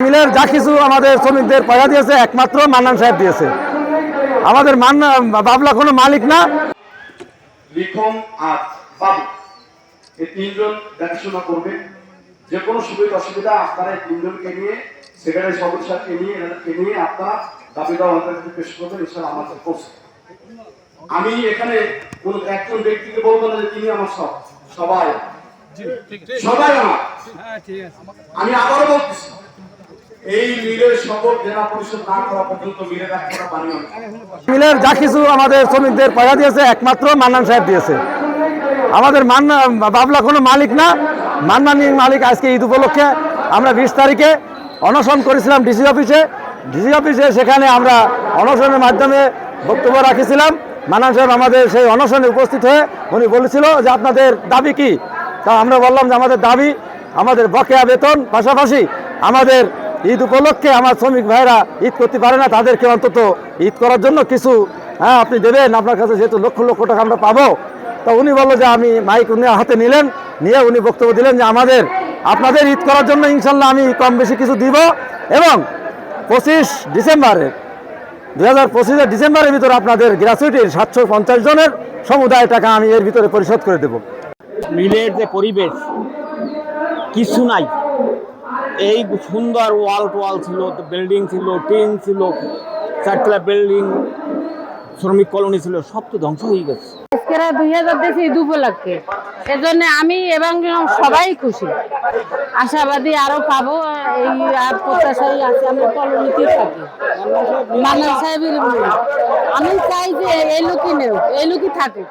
মিলের যা কিছু আমাদের শ্রমিকদের পয়সা দিয়েছে একমাত্র মান্নান সাহেব দিয়েছে। আমাদের বাবলা কোনো মালিক না। লিখন আর বাবু এই তিনজন দেখাশোনা করবে। যে কোনো সুবিধা অসুবিধা আপনারা এই তিনজনকে নিয়ে, সেক্রেটারি সদস্যকে নিয়ে, এনাদেরকে নিয়ে আপনারা দাবি দেওয়া অন্তর্গত পেশ করবেন। ইনশাআল্লাহ আমাদের করছে। আমি এখানে কোন একজন ব্যক্তিকে বলবো না যে তিনি আমার সবাই সবাই আমার। আমি আবারও বলতেছি, এই মিলের সকল জেলা পরিষদ না করা পর্যন্ত মিলের একটা পানি মিলের যা কিছু আমাদের শ্রমিকদের পয়সা দিয়েছে একমাত্র মান্নান সাহেব দিয়েছে। আমাদের বাবলা কোনো মালিক না। মান্নানির মালিক। আজকে ঈদ উপলক্ষে আমরা 20 তারিখে অনশন করেছিলাম ডিসি অফিসে। সেখানে আমরা অনশনের মাধ্যমে বক্তব্য রাখেছিলাম। মান্নান সাহেব আমাদের সেই অনশনে উপস্থিত হয়ে উনি বলেছিল যে আপনাদের দাবি কি। তা আমরা বললাম যে আমাদের দাবি আমাদের বকেয়া বেতন, পাশাপাশি আমাদের ঈদ উপলক্ষে আমার শ্রমিক ভাইরা ঈদ করতে পারে না, তাদেরকে অন্তত ঈদ করার জন্য কিছু আপনি দেবেন। আপনার কাছে যেহেতু লক্ষ লক্ষ টাকা আমরা পাবো। তা উনি বললো যে আমি মাইক উনি হাতে নিয়ে উনি বক্তব্য দিলেন যে আপনাদের ঈদ করার জন্য ইনশাল্লাহ আমি কম বেশি কিছু দিব, এবং 25 ডিসেম্বরে 2025 ডিসেম্বরের ভিতরে আপনাদের গ্র্যাচুইটির 750 জনের সমুদায় টাকা আমি এর ভিতরে পরিশোধ করে দেব। মিলের যে পরিবেশ কিছু নাই। এই সুন্দর ওয়াল ছিল, বিল্ডিং ছিল, টিন ছিল, 4তলা বিল্ডিং, শ্রমিক কলোনি ছিল, সব তো ধ্বংস হয়ে গেছে। 2000 দেশে ঈদ উপলক্ষে এজন্য আমি এবং সবাই খুশি, আশাবাদী আরো পাবো এই আর প্রত্যাশাই আছে। আমরা কলোনিতে থাকি, মান্নান সাহেবের। আমি চাই যে এই লোকই থাকুক।